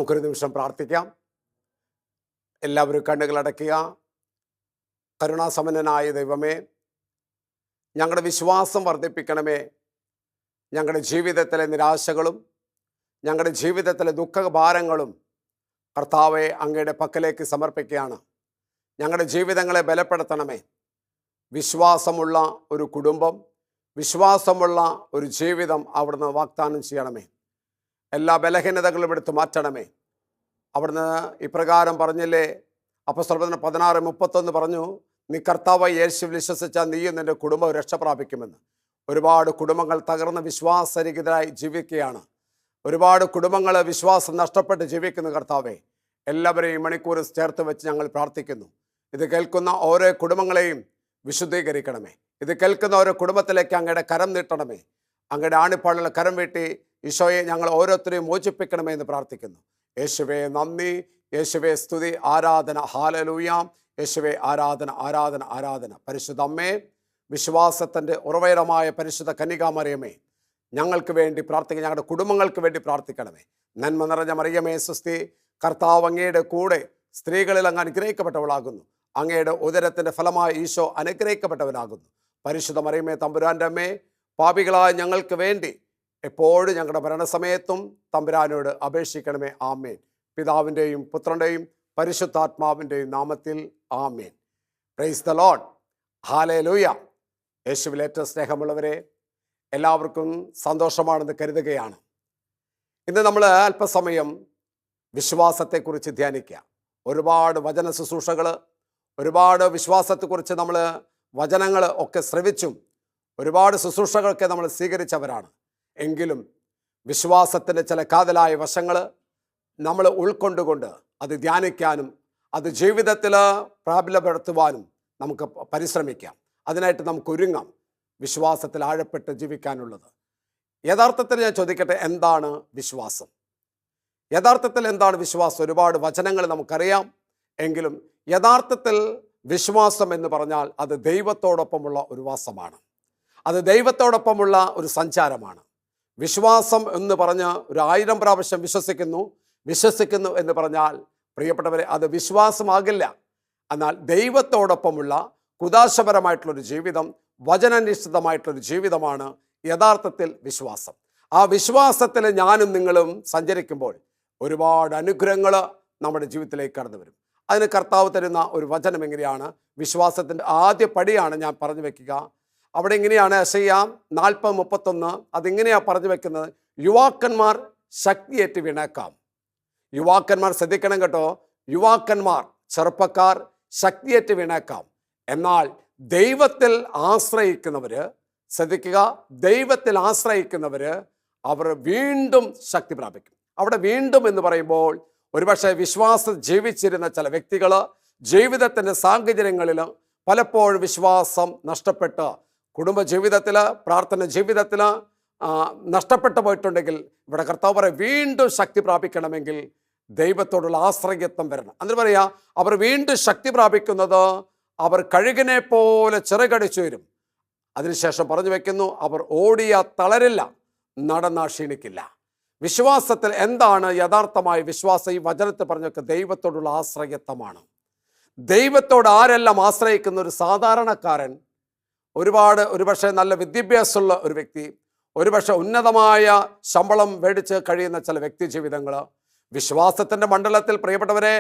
നമുക്കൊരു നിമിഷം പ്രാർത്ഥിക്കാം. എല്ലാവരും കണ്ണുകളടയ്ക്കുക. കരുണാസമ്പന്നനായ ദൈവമേ, ഞങ്ങളുടെ വിശ്വാസം വർദ്ധിപ്പിക്കണമേ. ഞങ്ങളുടെ ജീവിതത്തിലെ നിരാശകളും ഞങ്ങളുടെ ജീവിതത്തിലെ ദുഃഖഭാരങ്ങളും കർത്താവെ അങ്ങയുടെ പക്കലേക്ക് സമർപ്പിക്കുകയാണ്. ഞങ്ങളുടെ ജീവിതങ്ങളെ ബലപ്പെടുത്തണമേ. വിശ്വാസമുള്ള ഒരു കുടുംബം, വിശ്വാസമുള്ള ഒരു ജീവിതം അവിടുന്ന് വാഗ്ദാനം ചെയ്യണമേ. എല്ലാ ബലഹീനതകളും എടുത്ത് മാറ്റണമേ. അവിടുന്ന് ഇപ്രകാരം പറഞ്ഞില്ലേ, അപ്പോസ്തലർ 16:31 പറഞ്ഞു, നീ കർത്താവായ യേശുവിൽ വിശ്വസിച്ചാൽ നീയും നിൻ്റെ കുടുംബം രക്ഷ പ്രാപിക്കുമെന്ന്. ഒരുപാട് കുടുംബങ്ങൾ തകർന്ന് വിശ്വാസരഹിതരായി ജീവിക്കുകയാണ്. ഒരുപാട് കുടുംബങ്ങൾ വിശ്വാസം നഷ്ടപ്പെട്ട് ജീവിക്കുന്ന കർത്താവെ, എല്ലാവരെയും മണിക്കൂർ ചേർത്ത് വെച്ച് ഞങ്ങൾ പ്രാർത്ഥിക്കുന്നു. ഇത് കേൾക്കുന്ന ഓരോ കുടുംബങ്ങളെയും വിശുദ്ധീകരിക്കണമേ. ഇത് കേൾക്കുന്ന ഓരോ കുടുംബത്തിലേക്ക് അങ്ങയുടെ കരം നീട്ടണമേ. അങ്ങയുടെ ആണിപ്പാടുള്ള കരം വീട്ടി ഈശോയെ ഞങ്ങൾ ഓരോരുത്തരെയും മോചിപ്പിക്കണമേ എന്ന് പ്രാർത്ഥിക്കുന്നു. യേശുവേ നന്ദി, യേശുവേ സ്തുതി, ആരാധന. ഹല്ലേലൂയ. യേശുവേ ആരാധന, ആരാധന, ആരാധന. പരിശുദ്ധ അമ്മേ, വിശ്വാസത്തിൻ്റെ ഉറവിടമായ പരിശുദ്ധ കന്യകാമറിയമേ, ഞങ്ങൾക്ക് വേണ്ടി പ്രാർത്ഥിക്കുക. ഞങ്ങളുടെ കുടുംബങ്ങൾക്ക് വേണ്ടി പ്രാർത്ഥിക്കണമേ. നന്മ നിറഞ്ഞ മറിയമേ സ്വസ്തി, കർത്താവ് അങ്ങയുടെ കൂടെ സ്ത്രീകളിൽ അങ്ങ് അനുഗ്രഹിക്കപ്പെട്ടവളാകുന്നു. അങ്ങയുടെ ഉദരത്തിൻ്റെ ഫലമായ ഈശോ അനുഗ്രഹിക്കപ്പെട്ടവനാകുന്നു. പരിശുദ്ധ മറിയമേ തമ്പുരാൻ്റെ അമ്മേ, പാപികളായ ഞങ്ങൾക്ക് വേണ്ടി എപ്പോഴും ഞങ്ങളുടെ മരണസമയത്തും തമ്പുരാനോട് അപേക്ഷിക്കണമേ. ആമേൻ. പിതാവിൻ്റെയും പുത്രൻ്റെയും പരിശുദ്ധാത്മാവിൻ്റെയും നാമത്തിൽ ആമേൻ. Praise the Lord. ഹല്ലേലൂയ. യേശുവിൽ ഏറ്റവും സ്നേഹമുള്ളവരെ, എല്ലാവർക്കും സന്തോഷമാണെന്ന് കരുതുകയാണ്. ഇന്ന് നമ്മൾ അല്പസമയം വിശ്വാസത്തെക്കുറിച്ച് ധ്യാനിക്കുക. ഒരുപാട് വചന ശുശ്രൂഷകൾ, ഒരുപാട് വിശ്വാസത്തെക്കുറിച്ച് നമ്മൾ വചനങ്ങൾ ഒക്കെ ശ്രവിച്ചും ഒരുപാട് ശുശ്രൂഷകളൊക്കെ നമ്മൾ സ്വീകരിച്ചവരാണ്. എങ്കിലും വിശ്വാസത്തിൻ്റെ ചില കാതലായ വശങ്ങൾ നമ്മൾ ഉൾക്കൊണ്ടുകൊണ്ട് അത് ധ്യാനിക്കാനും അത് ജീവിതത്തിൽ പ്രാബല്യപ്പെടുത്തുവാനും നമുക്ക് പരിശ്രമിക്കാം. അതിനായിട്ട് നമുക്ക് ഒരുങ്ങാം, വിശ്വാസത്തിൽ ആഴപ്പെട്ട് ജീവിക്കാനുള്ളത്. യഥാർത്ഥത്തിൽ ഞാൻ ചോദിക്കട്ടെ, എന്താണ് വിശ്വാസം? യഥാർത്ഥത്തിൽ എന്താണ് വിശ്വാസം? ഒരുപാട് വചനങ്ങൾ നമുക്കറിയാം. എങ്കിലും യഥാർത്ഥത്തിൽ വിശ്വാസം എന്ന് പറഞ്ഞാൽ അത് ദൈവത്തോടൊപ്പമുള്ള ഒരു വാസമാണ്. അത് ദൈവത്തോടൊപ്പമുള്ള ഒരു സഞ്ചാരമാണ്. വിശ്വാസം എന്ന് പറഞ്ഞ് 1000 പ്രാവശ്യം വിശ്വസിക്കുന്നു എന്ന് പറഞ്ഞാൽ പ്രിയപ്പെട്ടവരെ, അത് വിശ്വാസമാകില്ല. എന്നാൽ ദൈവത്തോടൊപ്പമുള്ള കുദാശപരമായിട്ടുള്ളൊരു ജീവിതം, വചനനിഷ്ഠിതമായിട്ടുള്ളൊരു ജീവിതമാണ് യഥാർത്ഥത്തിൽ വിശ്വാസം. ആ വിശ്വാസത്തിൽ ഞാനും നിങ്ങളും സഞ്ചരിക്കുമ്പോൾ ഒരുപാട് അനുഗ്രഹങ്ങൾ നമ്മുടെ ജീവിതത്തിലേക്ക് കടന്നു വരും. അതിന് കർത്താവ് തരുന്ന ഒരു വചനം എങ്ങനെയാണ്? വിശ്വാസത്തിൻ്റെ ആദ്യ പടിയാണ് ഞാൻ പറഞ്ഞു വെക്കുക. അവിടെ ഇങ്ങനെയാണ്, യെശയ്യാ 40:31. അതിങ്ങനെയാണ് പറഞ്ഞു വെക്കുന്നത്, യുവാക്കന്മാർ ശക്തിയേറ്റ് വീണേക്കാം. യുവാക്കന്മാർ ശ്രദ്ധിക്കണം കേട്ടോ. യുവാക്കന്മാർ, ചെറുപ്പക്കാർ ശക്തിയേറ്റ് വീണേക്കാം. എന്നാൽ ദൈവത്തിൽ ആശ്രയിക്കുന്നവർ, ശ്രദ്ധിക്കുക, ദൈവത്തിൽ ആശ്രയിക്കുന്നവർ അവർ വീണ്ടും ശക്തി പ്രാപിക്കും. അവിടെ വീണ്ടും എന്ന് പറയുമ്പോൾ ഒരുപക്ഷെ വിശ്വാസം ജീവിച്ചിരുന്ന ചില വ്യക്തികൾ ജീവിതത്തിൻ്റെ സാഹചര്യങ്ങളിൽ പലപ്പോഴും വിശ്വാസം നഷ്ടപ്പെട്ട് കുടുംബജീവിതത്തിൽ, പ്രാർത്ഥന ജീവിതത്തിൽ നഷ്ടപ്പെട്ടു പോയിട്ടുണ്ടെങ്കിൽ ഇവിടെ കർത്താവ് പറയും, വീണ്ടും ശക്തി പ്രാപിക്കണമെങ്കിൽ ദൈവത്തോടുള്ള ആശ്രയത്വം വരണം. എന്നിട്ട് പറയാ, അവർ വീണ്ടും ശക്തി പ്രാപിക്കുന്നത് അവർ കഴുകിനെ പോലെ ചിറകടിച്ചു വരും. അതിനുശേഷം പറഞ്ഞു വെക്കുന്നു, അവർ ഓടിയാൽ തളരില്ല, നടന്നാ ക്ഷീണിക്കില്ല. വിശ്വാസത്തിൽ എന്താണ് യഥാർത്ഥമായ വിശ്വാസം? ഈ വചനത്തിൽ പറഞ്ഞൊക്കെ ദൈവത്തോടുള്ള ആശ്രയത്വമാണ്. ദൈവത്തോട് ആരെല്ലാം ആശ്രയിക്കുന്ന ഒരു സാധാരണക്കാരൻ, ഒരുപക്ഷെ നല്ല വിദ്യാഭ്യാസമുള്ള ഒരു വ്യക്തി, ഒരുപക്ഷെ ഉന്നതമായ ശമ്പളം മേടിച്ച് കഴിയുന്ന ചില വ്യക്തി ജീവിതങ്ങൾ, വിശ്വാസത്തിൻ്റെ മണ്ഡലത്തിൽ പ്രിയപ്പെട്ടവരെ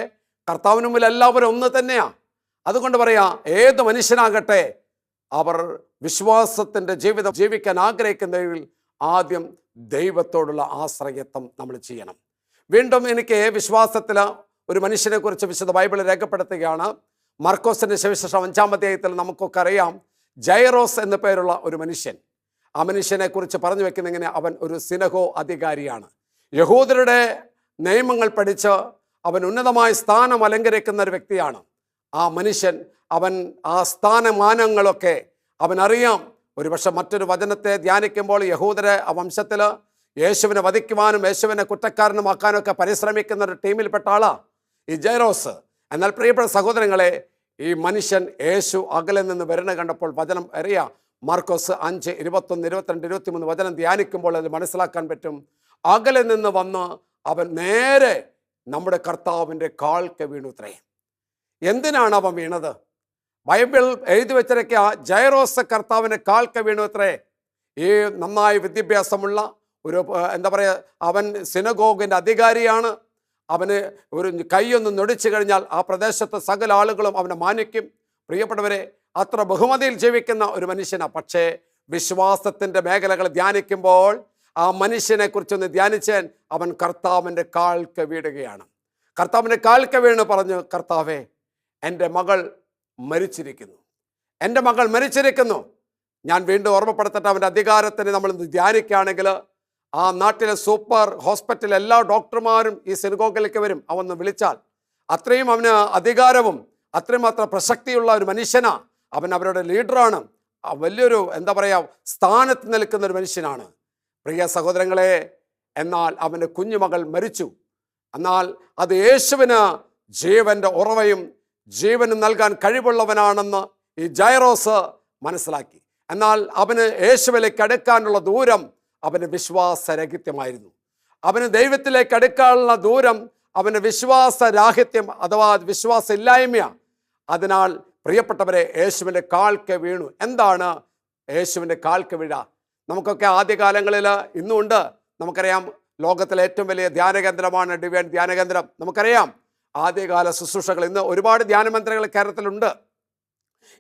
കർത്താവിന് മുമ്പിൽ എല്ലാവരും ഒന്ന് തന്നെയാണ്. അതുകൊണ്ട് പറയാം, ഏത് മനുഷ്യനാകട്ടെ അവർ വിശ്വാസത്തിൻ്റെ ജീവിതം ജീവിക്കാൻ ആഗ്രഹിക്കുന്നതിൽ ആദ്യം ദൈവത്തോടുള്ള ആശ്രയത്വം നമ്മൾ ചെയ്യണം. വീണ്ടും എനിക്ക് വിശ്വാസത്തിൽ ഒരു മനുഷ്യനെ കുറിച്ച് വിശുദ്ധ ബൈബിളിൽ രേഖപ്പെടുത്തുകയാണ്. മർക്കോസിൻ്റെ സുവിശേഷം 5-ാം അധ്യായത്തിൽ നമുക്കൊക്കെ അറിയാം, ജൈറോസ് എന്ന പേരുള്ള ഒരു മനുഷ്യൻ. ആ മനുഷ്യനെ കുറിച്ച് പറഞ്ഞു വെക്കുന്ന ഇങ്ങനെ, അവൻ ഒരു സിനഗോ അധികാരിയാണ്. യഹൂദരുടെ നിയമങ്ങൾ പഠിച്ച് അവൻ ഉന്നതമായ സ്ഥാനം അലങ്കരിക്കുന്ന ഒരു വ്യക്തിയാണ്. ആ മനുഷ്യൻ, അവൻ ആ സ്ഥാനമാനങ്ങളൊക്കെ അവനറിയാം. ഒരുപക്ഷെ മറ്റൊരു വചനത്തെ ധ്യാനിക്കുമ്പോൾ യഹൂദരെ ആ വംശത്തിൽ യേശുവിനെ വധിക്കുവാനും യേശുവിനെ കുറ്റക്കാരനുമാക്കാനും ഒക്കെ പരിശ്രമിക്കുന്ന ഒരു ടീമിൽപ്പെട്ട ആളാണ് ഈ ജൈറോസ്. എന്നാൽ പ്രിയപ്പെട്ട സഹോദരങ്ങളെ, ഈ മനുഷ്യൻ യേശു അകലെ നിന്ന് വരുന്ന കണ്ടപ്പോൾ വചനം അറിയാം. മാർക്കോസ് 5, 21, 22, 23 വചനം ധ്യാനിക്കുമ്പോൾ അത് മനസ്സിലാക്കാൻ പറ്റും. അകലെ നിന്ന് വന്ന് അവൻ നേരെ നമ്മുടെ കർത്താവിൻ്റെ കാൽക്ക് വീണുത്രേ. എന്തിനാണ് അവൻ വീണത്? ബൈബിൾ എഴുതി വെച്ചിരിക്കുക ജൈറോസ് കർത്താവിൻ്റെ കാൽക്ക് വീണുത്രേ. ഈ നന്നായി വിദ്യാഭ്യാസമുള്ള ഒരു എന്താ പറയുക, അവൻ സിനഗോഗിൻ്റെ അധികാരിയാണ്. അവന് ഒരു കൈയൊന്ന് നൊടിച്ചു കഴിഞ്ഞാൽ ആ പ്രദേശത്തെ സകല ആളുകളും അവനെ മാനിക്കും. പ്രിയപ്പെട്ടവരെ, അത്ര ബഹുമതിയിൽ ജീവിക്കുന്ന ഒരു മനുഷ്യനാണ്. പക്ഷേ വിശ്വാസത്തിൻ്റെ മേഖലകൾ ധ്യാനിക്കുമ്പോൾ ആ മനുഷ്യനെ കുറിച്ചൊന്ന് ധ്യാനിച്ചാൽ അവൻ കർത്താവിൻ്റെ കാൽക്ക് വീഴുകയാണ്. കർത്താവിൻ്റെ കാൽക്ക് വീണ് പറഞ്ഞു, കർത്താവേ, എൻ്റെ മകൾ മരിച്ചിരിക്കുന്നു, എൻ്റെ മകൾ മരിച്ചിരിക്കുന്നു. ഞാൻ വീണ്ടും ഓർമ്മപ്പെടുത്തട്ടെ, അവൻ്റെ അധികാരത്തിന് നമ്മൾ ധ്യാനിക്കുകയാണെങ്കിൽ ആ നാട്ടിലെ സൂപ്പർ ഹോസ്പിറ്റലിലെ എല്ലാ ഡോക്ടർമാരും ഈ സിനഗോഗിലേക്ക് വരും. അവന്ന് വിളിച്ചാൽ അത്രയും അവന് അധികാരവും അത്രയുമാത്രം പ്രസക്തിയുള്ള ഒരു മനുഷ്യനാണ്. അവൻ അവരുടെ ലീഡറാണ്. വലിയൊരു എന്താ പറയുക സ്ഥാനത്ത് നിൽക്കുന്ന ഒരു മനുഷ്യനാണ്. പ്രിയ സഹോദരങ്ങളെ, എന്നാൽ അവൻ്റെ കുഞ്ഞുമകൾ മരിച്ചു. എന്നാൽ അത് യേശുവിന് ജീവൻ്റെ ഉറവയും ജീവനും നൽകാൻ കഴിവുള്ളവനാണെന്ന് ഈ ജൈറോസ് മനസ്സിലാക്കി. എന്നാൽ അവന് യേശുവിലേക്ക് അടുക്കാനുള്ള ദൂരം അവന് വിശ്വാസരഹിത്യമായിരുന്നു. അവന് ദൈവത്തിലേക്ക് അടുക്കാനുള്ള ദൂരം അവന് വിശ്വാസരാഹിത്യം അഥവാ വിശ്വാസമില്ലായ്മയാണ്. അതിനാൽ പ്രിയപ്പെട്ടവരെ, യേശുവിൻ്റെ കാൽക്ക് വീണു. എന്താണ് യേശുവിൻ്റെ കാൽക്ക് വീഴ? നമുക്കൊക്കെ ആദ്യകാലങ്ങളിൽ ഇന്നുമുണ്ട്. നമുക്കറിയാം, ലോകത്തിലെ ഏറ്റവും വലിയ ധ്യാനകേന്ദ്രമാണ് ഡിവൈൻ ധ്യാനകേന്ദ്രം. നമുക്കറിയാം ആദ്യകാല ശുശ്രൂഷകൾ. ഇന്ന് ഒരുപാട് ധ്യാനമന്ത്രികൾ കേരളത്തിലുണ്ട്.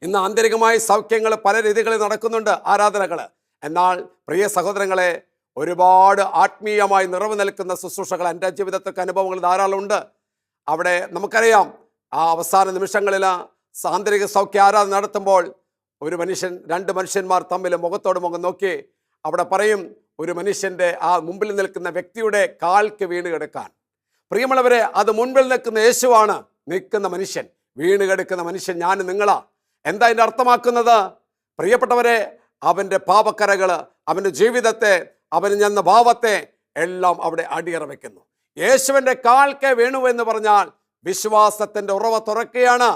ഇന്ന് ആന്തരികമായി സൗഖ്യങ്ങൾ പല രീതികളിൽ നടക്കുന്നുണ്ട്, ആരാധനകൾ. എന്നാൽ പ്രിയ സഹോദരങ്ങളെ, ഒരുപാട് ആത്മീയമായി നിറവ് നിൽക്കുന്ന ശുശ്രൂഷകൾ എൻ്റെ ജീവിതത്തിലൊക്കെ അനുഭവങ്ങൾ ധാരാളം ഉണ്ട്. അവിടെ നമുക്കറിയാം, ആ അവസാന നിമിഷങ്ങളിൽ ആന്തരിക സൗഖ്യ ആരാധന നടത്തുമ്പോൾ ഒരു മനുഷ്യൻ, രണ്ട് മനുഷ്യന്മാർ തമ്മിൽ മുഖത്തോട് മുഖം നോക്കി അവിടെ പറയും, ഒരു മനുഷ്യൻ്റെ ആ മുമ്പിൽ നിൽക്കുന്ന വ്യക്തിയുടെ കാൽക്ക് വീണ് കിടക്കാൻ. പ്രിയമുള്ളവരെ, അത് മുൻപിൽ നിൽക്കുന്ന യേശുവാണ്. നിൽക്കുന്ന മനുഷ്യൻ, വീണ് കിടക്കുന്ന മനുഷ്യൻ ഞാൻ നിങ്ങളാ. എന്താ അതിൻ്റെ അർത്ഥമാക്കുന്നത്? പ്രിയപ്പെട്ടവരെ, അവൻ്റെ പാപക്കരകൾ, അവൻ്റെ ജീവിതത്തെ, അവന് ചെന്ന ഭാവത്തെ എല്ലാം അവിടെ അടിയറ വയ്ക്കുന്നു. യേശുവിൻ്റെ കാൽക്ക് വീണു എന്ന് പറഞ്ഞാൽ വിശ്വാസത്തിൻ്റെ ഉറവ തുറക്കുകയാണ്.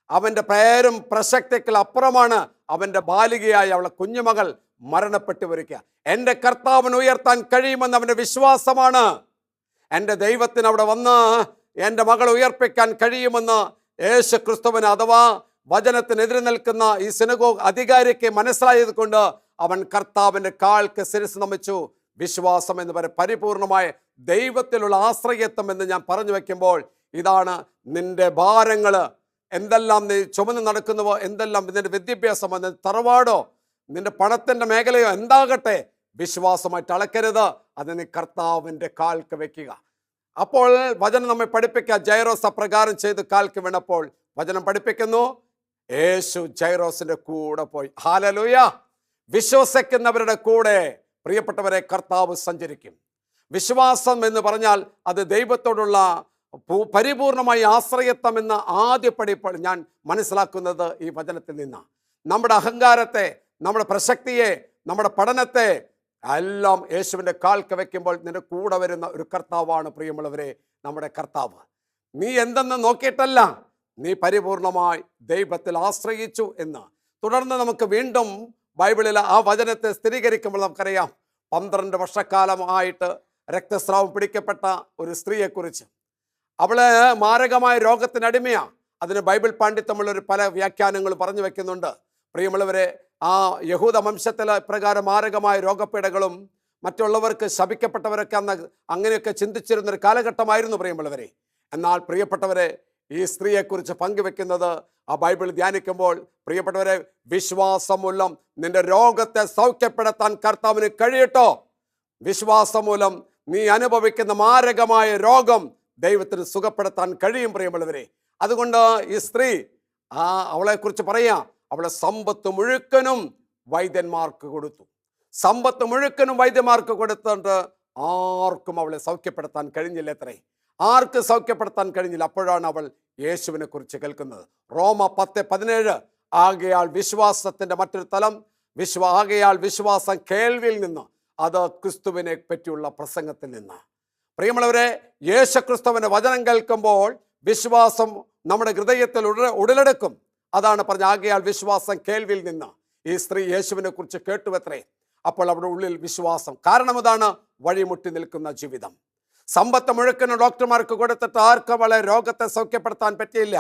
അവൻ്റെ പേരും പ്രസക്തിക്കൽ അപ്പുറമാണ്. അവൻ്റെ ബാലികയായ അവളെ കുഞ്ഞുമകൾ മരണപ്പെട്ടു വരിക. എൻ്റെ കർത്താവിന് ഉയർത്താൻ കഴിയുമെന്ന് അവൻ്റെ വിശ്വാസമാണ്. എൻ്റെ ദൈവത്തിന് അവിടെ വന്ന് എൻ്റെ മകളെ ഉയർപ്പിക്കാൻ കഴിയുമെന്ന് യേശു ക്രിസ്തുവിന് അഥവാ വചനത്തിനെതിരെ നിൽക്കുന്ന ഈ സിനഗോഗ് അധികാരിക്ക് മനസ്സിലായത് കൊണ്ട് അവൻ കർത്താവിൻ്റെ കാൽക്ക് ശിരസ് നമിച്ചു. വിശ്വാസം എന്ന് പറയുന്നത് പരിപൂർണമായ ദൈവത്തിലുള്ള ആശ്രയത്വം എന്ന് ഞാൻ പറഞ്ഞു വയ്ക്കുമ്പോൾ ഇതാണ് നിന്റെ ഭാരങ്ങൾ. എന്തെല്ലാം നീ ചുമന്ന് നടക്കുന്നുവോ, എന്തെല്ലാം നിന്റെ വിദ്യാഭ്യാസമോ, നിന്റെ തറവാടോ, നിന്റെ പണത്തിൻ്റെ മേഖലയോ എന്താകട്ടെ, വിശ്വാസമായിട്ട് അളക്കരുത്. അത് നീ കർത്താവിൻ്റെ കാൽക്ക് വെക്കുക. അപ്പോൾ വചനം നമ്മെ പഠിപ്പിക്കുക. ജൈറോസ് അപ്രകാരം ചെയ്ത് കാൽക്ക് വീണപ്പോൾ വചനം പഠിപ്പിക്കുന്നു, യേശു ജൈറോസിന്റെ കൂടെ പോയി. ഹല്ലേലൂയ! വിശ്വസിക്കുന്നവരുടെ കൂടെ പ്രിയപ്പെട്ടവരെ കർത്താവ് സഞ്ചരിക്കും. വിശ്വാസം എന്ന് പറഞ്ഞാൽ അത് ദൈവത്തോടുള്ള പരിപൂർണമായ ആശ്രയത്വം എന്ന ആദ്യപടി ഞാൻ മനസ്സിലാക്കുന്നത് ഈ വചനത്തിൽ നിന്നാണ്. നമ്മുടെ അഹങ്കാരത്തെ, നമ്മുടെ പ്രസക്തിയെ, നമ്മുടെ പഠനത്തെ എല്ലാം യേശുവിൻ്റെ കാൽക്ക് വയ്ക്കുമ്പോൾ നിന്റെ കൂടെ വരുന്ന ഒരു കർത്താവാണ് പ്രിയമുള്ളവരെ നമ്മുടെ കർത്താവ്. നീ എന്തെന്ന് നോക്കിയിട്ടല്ല, നീ പരിപൂർണമായി ദൈവത്തിൽ ആശ്രയിച്ചു എന്ന്. തുടർന്ന് നമുക്ക് വീണ്ടും ബൈബിളിൽ ആ വചനത്തെ സ്ഥിരീകരിക്കുമ്പോൾ നമുക്കറിയാം, 12 വർഷക്കാലമായിട്ട് രക്തസ്രാവം പിടിക്കപ്പെട്ട ഒരു സ്ത്രീയെക്കുറിച്ച്. അവള് മാരകമായ രോഗത്തിനടിമയാണ്. അതിന് ബൈബിൾ പാണ്ഡിത്യമുള്ളൊരു പല വ്യാഖ്യാനങ്ങൾ പറഞ്ഞു വെക്കുന്നുണ്ട്. പ്രിയമുള്ളവരെ, ആ യഹൂദ വംശത്തിൽ ഇപ്രകാരം മാരകമായ രോഗപീഠകളും മറ്റുള്ളവർക്ക് ശപിക്കപ്പെട്ടവരൊക്കെ അന്ന് അങ്ങനെയൊക്കെ ചിന്തിച്ചിരുന്നൊരു കാലഘട്ടമായിരുന്നു പ്രിയമുള്ളവരെ. എന്നാൽ പ്രിയപ്പെട്ടവരെ, ഈ സ്ത്രീയെക്കുറിച്ച് പങ്കുവെക്കുന്നത് ആ ബൈബിൾ ധ്യാനിക്കുമ്പോൾ പ്രിയപ്പെട്ടവരെ, വിശ്വാസം മൂലം നിന്റെ രോഗത്തെ സൗഖ്യപ്പെടുത്താൻ കർത്താവിന് കഴിയട്ടോ. വിശ്വാസം മൂലം നീ അനുഭവിക്കുന്ന മാരകമായ രോഗം ദൈവത്തിന് സുഖപ്പെടുത്താൻ കഴിയും പ്രിയമുള്ളവരെ. അതുകൊണ്ട് ഈ സ്ത്രീ അവളെക്കുറിച്ച് പറയാം, അവളെ സമ്പത്ത് മുഴുക്കനും വൈദ്യന്മാർക്ക് കൊടുത്തു. സമ്പത്ത് മുഴുക്കനും വൈദ്യന്മാർക്ക് കൊടുത്തിട്ട് ആർക്കും അവളെ സൗഖ്യപ്പെടുത്താൻ കഴിഞ്ഞില്ല. എത്രേ ആർക്ക് സൗഖ്യപ്പെടുത്താൻ കഴിഞ്ഞില്ല. അപ്പോഴാണ് അവൾ യേശുവിനെ കുറിച്ച് കേൾക്കുന്നത്. റോമ 10:17 ആകയാൽ വിശ്വാസത്തിന്റെ മറ്റൊരു തലം ആകയാൽ വിശ്വാസം കേൾവിയിൽ നിന്ന്, അത് ക്രിസ്തുവിനെ പറ്റിയുള്ള പ്രസംഗത്തിൽ നിന്ന്. പ്രിയമുള്ളവരെ, യേശു ക്രിസ്തുവിന്റെ വചനം കേൾക്കുമ്പോൾ വിശ്വാസം നമ്മുടെ ഹൃദയത്തിൽ ഉടലെടുക്കും. അതാണ് പറഞ്ഞ ആകയാൽ വിശ്വാസം കേൾവിയിൽ നിന്ന്. ഈ സ്ത്രീ യേശുവിനെ കുറിച്ച് കേട്ടുവത്രേ. അപ്പോൾ അവിടെ ഉള്ളിൽ വിശ്വാസം. കാരണം ഇതാണ് വഴിമുട്ടി നിൽക്കുന്ന ജീവിതം. സമ്പത്ത് മുഴുക്കുന്ന ഡോക്ടർമാർക്ക് കൊടുത്തിട്ട് ആർക്കും അവളെ രോഗത്തെ സൗഖ്യപ്പെടുത്താൻ പറ്റിയില്ല.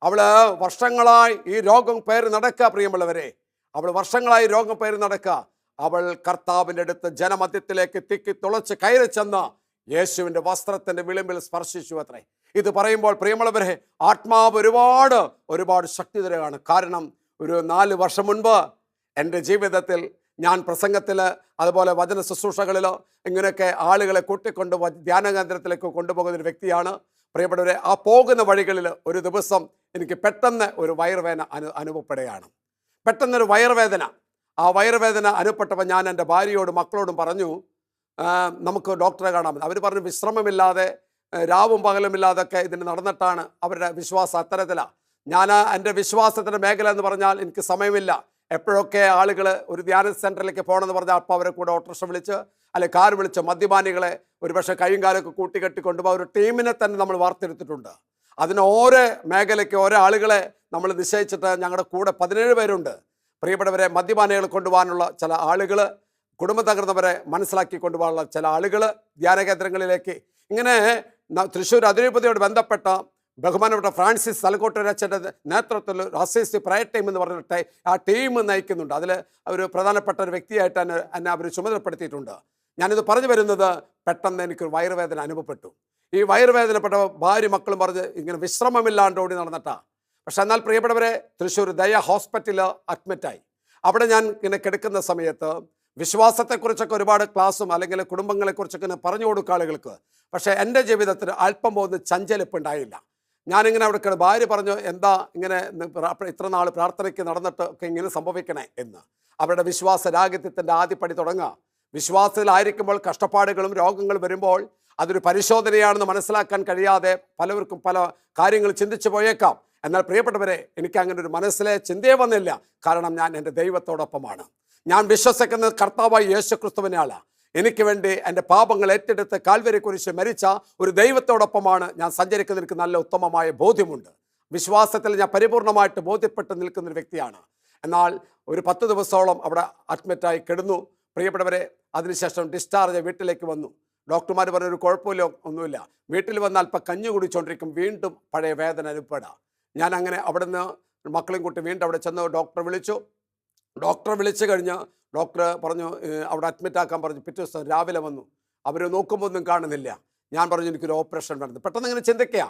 അവള് വർഷങ്ങളായി ഈ രോഗം പേര് നടക്കുക. പ്രിയമുള്ളവരെ, അവൾ വർഷങ്ങളായി രോഗം പേര് നടക്കുക. അവൾ കർത്താവിൻ്റെ അടുത്ത് ജനമധ്യത്തിലേക്ക് തിക്കി തുളച്ച് കയറി ചെന്ന് യേശുവിൻ്റെ വസ്ത്രത്തിൻ്റെ വിളിമ്പിൽ സ്പർശിച്ചു അത്രേ. ഇത് പറയുമ്പോൾ പ്രിയമുള്ളവരെ, ആത്മാവ് ഒരുപാട് ശക്തി തരുകയാണ്. കാരണം ഒരു 4 വർഷം മുൻപ് എൻ്റെ ജീവിതത്തിൽ ഞാൻ പ്രസംഗത്തിൽ, അതുപോലെ വചന ശുശ്രൂഷകളിൽ ഇങ്ങനെയൊക്കെ ആളുകളെ കൂട്ടിക്കൊണ്ട് ധ്യാന കേന്ദ്രത്തിലേക്ക് കൊണ്ടുപോകുന്ന ഒരു വ്യക്തിയാണ്. പ്രിയപ്പെട്ടവരെ, ആ പോകുന്ന വഴികളിൽ ഒരു ദിവസം എനിക്ക് പെട്ടെന്ന് ഒരു വയറുവേദന അനുഭവപ്പെടുകയാണ്. പെട്ടെന്നൊരു വയറുവേദന. ആ വയറുവേദന അനുഭവപ്പെട്ടപ്പോൾ ഞാൻ എൻ്റെ ഭാര്യയോടും മക്കളോടും പറഞ്ഞു, നമുക്ക് ഡോക്ടറെ കാണാമെന്ന്. അവർ പറഞ്ഞു, വിശ്രമമില്ലാതെ രാവും പകലുമില്ലാതൊക്കെ ഇതിന് നടന്നിട്ടാണ് അവരുടെ വിശ്വാസം അത്തരത്തിലാണ്. ഞാൻ എൻ്റെ വിശ്വാസത്തിൻ്റെ മേഖല എന്ന് പറഞ്ഞാൽ എനിക്ക് സമയമില്ല. എപ്പോഴൊക്കെ ആളുകൾ ഒരു ധ്യാന സെൻറ്ററിലേക്ക് പോകണമെന്ന് പറഞ്ഞാൽ അപ്പോൾ അവരെ കൂടെ ഓട്ടോറിക്ഷ വിളിച്ച് അല്ലെങ്കിൽ കാർ വിളിച്ച് മദ്യപാനികളെ ഒരുപക്ഷെ കൈയും കാലൊക്കെ കൂട്ടിക്കെട്ടി കൊണ്ടുപോകുക ഒരു ടീമിനെ തന്നെ നമ്മൾ വാർത്തെടുത്തിട്ടുണ്ട്. അതിന് ഓരോ മേഖലയ്ക്ക് ഓരോ ആളുകളെ നമ്മൾ നിശ്ചയിച്ചിട്ട് ഞങ്ങളുടെ കൂടെ 17 പേരുണ്ട്. പ്രിയപ്പെട്ടവരെ, മദ്യപാനികൾ കൊണ്ടുപോകാനുള്ള ചില ആളുകൾ, കുടുംബം തകർന്നവരെ മനസ്സിലാക്കി കൊണ്ടുപോകാനുള്ള ചില ആളുകൾ, ധ്യാന കേന്ദ്രങ്ങളിലേക്ക്. ഇങ്ങനെ തൃശ്ശൂർ അതിരൂപതയോട് ബന്ധപ്പെട്ട ബഹുമാനപ്പെട്ട ഫ്രാൻസിസ് തലക്കോട്ടൂരച്ഛൻ്റെ നേതൃത്വത്തിൽ അസിസ്റ്റ് പ്രയർ ടീം എന്ന് പറഞ്ഞിട്ട് ആ ടീം നയിക്കുന്നുണ്ട്. അതിൽ ഒരു പ്രധാനപ്പെട്ട ഒരു വ്യക്തിയായിട്ട് എന്നെ അവർ ചുമതലപ്പെടുത്തിയിട്ടുണ്ട്. ഞാനിത് പറഞ്ഞു വരുന്നത്, പെട്ടെന്ന് എനിക്കൊരു വയറുവേദന അനുഭവപ്പെട്ടു. ഈ വയറുവേദനപ്പെട്ട ഭാര്യ മക്കളും പറഞ്ഞ് ഇങ്ങനെ വിശ്രമമില്ലാണ്ട് ഓടി നടന്നിട്ടാണ്. പക്ഷെ എന്നാൽ പ്രിയപ്പെട്ടവരെ, തൃശ്ശൂർ ദയ ഹോസ്പിറ്റലിൽ അഡ്മിറ്റായി. അവിടെ ഞാൻ ഇങ്ങനെ കിടക്കുന്ന സമയത്ത് വിശ്വാസത്തെക്കുറിച്ചൊക്കെ ഒരുപാട് ക്ലാസ്സും അല്ലെങ്കിൽ കുടുംബങ്ങളെക്കുറിച്ചൊക്കെ പറഞ്ഞു കൊടുക്കുക ആളുകൾക്ക്. പക്ഷേ എൻ്റെ ജീവിതത്തിൽ അല്പം പോകുന്ന ചഞ്ചലിപ്പ് ഉണ്ടായില്ല. ഞാനിങ്ങനെ അവിടെ ഭാര്യ പറഞ്ഞു, എന്താ ഇങ്ങനെ ഇത്ര നാൾ പ്രാർത്ഥനയ്ക്ക് നടന്നിട്ട് ഒക്കെ ഇങ്ങനെ സംഭവിക്കണേ എന്ന്. അവരുടെ വിശ്വാസ രാഹിത്യത്തിൻ്റെ ആദ്യപടി തുടങ്ങുക. വിശ്വാസത്തിലായിരിക്കുമ്പോൾ കഷ്ടപ്പാടുകളും രോഗങ്ങളും വരുമ്പോൾ അതൊരു പരിശോധനയാണെന്ന് മനസ്സിലാക്കാൻ കഴിയാതെ പലവർക്കും പല കാര്യങ്ങൾ ചിന്തിച്ചു പോയേക്കാം. എന്നാൽ പ്രിയപ്പെട്ടവരെ, എനിക്ക് അങ്ങനെ ഒരു മനസ്സിലെ ചിന്തയെ വന്നില്ല. കാരണം ഞാൻ എൻ്റെ ദൈവത്തോടൊപ്പമാണ്. ഞാൻ വിശ്വസിക്കുന്നത് കർത്താവായ യേശു ക്രിസ്തുവിനെയാണ്. എനിക്ക് വേണ്ടി എൻ്റെ പാപങ്ങൾ ഏറ്റെടുത്ത് കാൽവരി കുരിശിൽ മരിച്ച ഒരു ദൈവത്തോടൊപ്പമാണ് ഞാൻ സഞ്ചരിക്കുന്നത്. എനിക്ക് നല്ല ഉത്തമമായ ബോധ്യമുണ്ട്. വിശ്വാസത്തിൽ ഞാൻ പരിപൂർണമായിട്ട് ബോധ്യപ്പെട്ട് നിൽക്കുന്നൊരു വ്യക്തിയാണ്. എന്നാൽ ഒരു 10 ദിവസത്തോളം അവിടെ അഡ്മിറ്റായി കിടന്നു. പ്രിയപ്പെട്ടവരെ, അതിനുശേഷം ഡിസ്ചാർജ് വീട്ടിലേക്ക് വന്നു. ഡോക്ടർമാർ പറഞ്ഞൊരു കുഴപ്പമില്ല, ഒന്നുമില്ല. വീട്ടിൽ വന്ന് അല്പം കഞ്ഞി കുടിച്ചുകൊണ്ടിരിക്കും, വീണ്ടും പഴയ വേദന അനുഭവപ്പെടുക. ഞാൻ അങ്ങനെ അവിടെ നിന്ന് മക്കളെയും കൂട്ടി വീണ്ടും അവിടെ ചെന്ന് ഡോക്ടറെ വിളിച്ചു. ഡോക്ടറെ വിളിച്ചു കഴിഞ്ഞ് ഡോക്ടർ പറഞ്ഞു അവിടെ അഡ്മിറ്റാക്കാൻ പറഞ്ഞു. പിറ്റേ ദിവസം രാവിലെ വന്നു. അവർ നോക്കുമ്പോൾ ഒന്നും കാണുന്നില്ല. ഞാൻ പറഞ്ഞു, എനിക്കൊരു ഓപ്പറേഷൻ വേണം. പെട്ടെന്ന് ഇങ്ങനെ ചിന്തിക്കുക,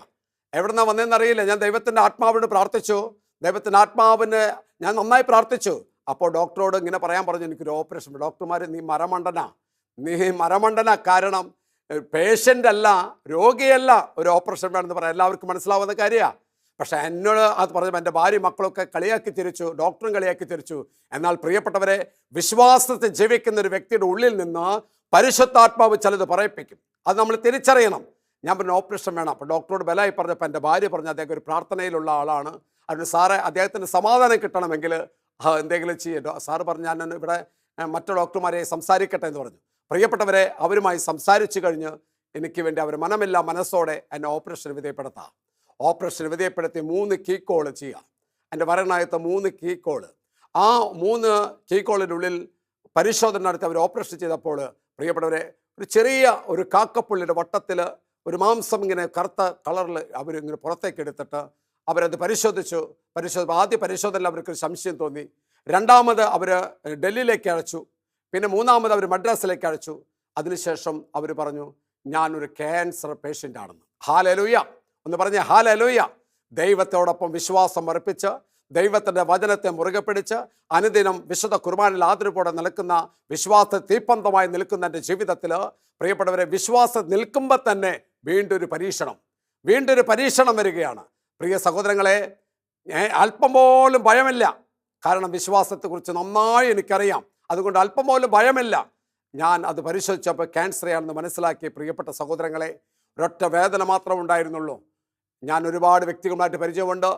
എവിടെ നിന്നാണ് വന്നതെന്നറിയില്ല. ഞാൻ ദൈവത്തിൻ്റെ ആത്മാവിനോട് പ്രാർത്ഥിച്ചു. ദൈവത്തിൻ്റെ ആത്മാവിന് ഞാൻ നന്നായി പ്രാർത്ഥിച്ചു. അപ്പോൾ ഡോക്ടറോട് ഇങ്ങനെ പറയാൻ പറഞ്ഞു, എനിക്കൊരു ഓപ്പറേഷൻ. ഡോക്ടർമാർ, നീ മരമണ്ടന. കാരണം പേഷ്യൻ്റ് അല്ല, രോഗിയല്ല, ഒരു ഓപ്പറേഷൻ വേണമെന്ന് പറയാം. എല്ലാവർക്കും മനസ്സിലാവുന്ന കാര്യമാണ്. പക്ഷേ എന്നോട് അത് പറഞ്ഞപ്പോൾ എൻ്റെ ഭാര്യ മക്കളൊക്കെ കളിയാക്കി തിരിച്ചു, ഡോക്ടറും കളിയാക്കി തിരിച്ചു. എന്നാൽ പ്രിയപ്പെട്ടവരെ, വിശ്വാസത്തിൽ ജീവിക്കുന്ന ഒരു വ്യക്തിയുടെ ഉള്ളിൽ നിന്ന് പരിശുദ്ധാത്മാവ് ചിലത് പറയിപ്പിക്കും. അത് നമ്മൾ തിരിച്ചറിയണം. ഞാൻ പറഞ്ഞ ഓപ്പറേഷൻ വേണം. അപ്പോൾ ഡോക്ടറോട് ബലമായി പറഞ്ഞപ്പോൾ എൻ്റെ ഭാര്യ പറഞ്ഞു, അദ്ദേഹം ഒരു പ്രാർത്ഥനയിലുള്ള ആളാണ്, അതിന് സാറെ അദ്ദേഹത്തിന് സമാധാനം കിട്ടണമെങ്കിൽ എന്തെങ്കിലും ചെയ്യുക. സാറ് പറഞ്ഞു, ഞാൻ ഇവിടെ മറ്റു ഡോക്ടർമാരെ സംസാരിക്കട്ടെ എന്ന് പറഞ്ഞു. പ്രിയപ്പെട്ടവരെ, അവരുമായി സംസാരിച്ചു കഴിഞ്ഞ് എനിക്ക് വേണ്ടി അവർ മനസ്സോടെ എന്നെ ഓപ്പറേഷൻ വിധേയപ്പെടുത്താം. ഓപ്പറേഷൻ വിധേയപ്പെടുത്തി 3 കീക്കോൾ ചെയ്യുക. എൻ്റെ വരണായത്തെ 3 കീക്കോൾ. ആ 3 കീക്കോളിനുള്ളിൽ പരിശോധന നടത്തി അവർ ഓപ്പറേഷൻ ചെയ്തപ്പോൾ പ്രിയപ്പെട്ടവരെ, ഒരു ചെറിയ ഒരു കാക്കപ്പുള്ളിയുടെ വട്ടത്തിൽ ഒരു മാംസം ഇങ്ങനെ കറുത്ത കളറിൽ അവരിങ്ങനെ പുറത്തേക്ക് എടുത്തിട്ട് അവരത് പരിശോധിച്ചു. ആദ്യ പരിശോധനയിൽ അവർക്ക് സംശയം തോന്നി. രണ്ടാമത് അവർ ഡൽഹിയിലേക്ക് അയച്ചു. പിന്നെ മൂന്നാമത് അവർ മദ്രാസിലേക്ക് അയച്ചു. അതിനുശേഷം അവർ പറഞ്ഞു, ഞാനൊരു ക്യാൻസർ പേഷ്യൻ്റ് ആണെന്ന്. ഹല്ലേലൂയ ഒന്ന് പറഞ്ഞ് ഹല്ലേലൂയ. ദൈവത്തോടൊപ്പം വിശ്വാസം അർപ്പിച്ച് ദൈവത്തിൻ്റെ വചനത്തെ മുറുകെ പിടിച്ച് അനുദിനം വിശുദ്ധ കുർബാനയിൽ ആദരവോടെ നിൽക്കുന്ന വിശ്വാസ തീപ്പന്തമായി നിൽക്കുന്ന എൻ്റെ ജീവിതത്തിൽ പ്രിയപ്പെട്ടവരെ, വിശ്വാസം നിൽക്കുമ്പോൾ തന്നെ വീണ്ടും ഒരു പരീക്ഷണം വരികയാണ്. പ്രിയ സഹോദരങ്ങളെ, അല്പം പോലും ഭയമില്ല. കാരണം വിശ്വാസത്തെക്കുറിച്ച് നന്നായി എനിക്കറിയാം. അതുകൊണ്ട് അല്പം പോലും ഭയമില്ല. ഞാൻ അത് പരിശോധിച്ചപ്പോൾ ക്യാൻസറാണെന്ന് മനസ്സിലാക്കി. പ്രിയപ്പെട്ട സഹോദരങ്ങളെ, ഒരൊറ്റ വേദന മാത്രം ഉണ്ടായിരുന്നുള്ളൂ. ഞാൻ ഒരുപാട് വ്യക്തികളുമായിട്ട് പരിചയമുണ്ട്.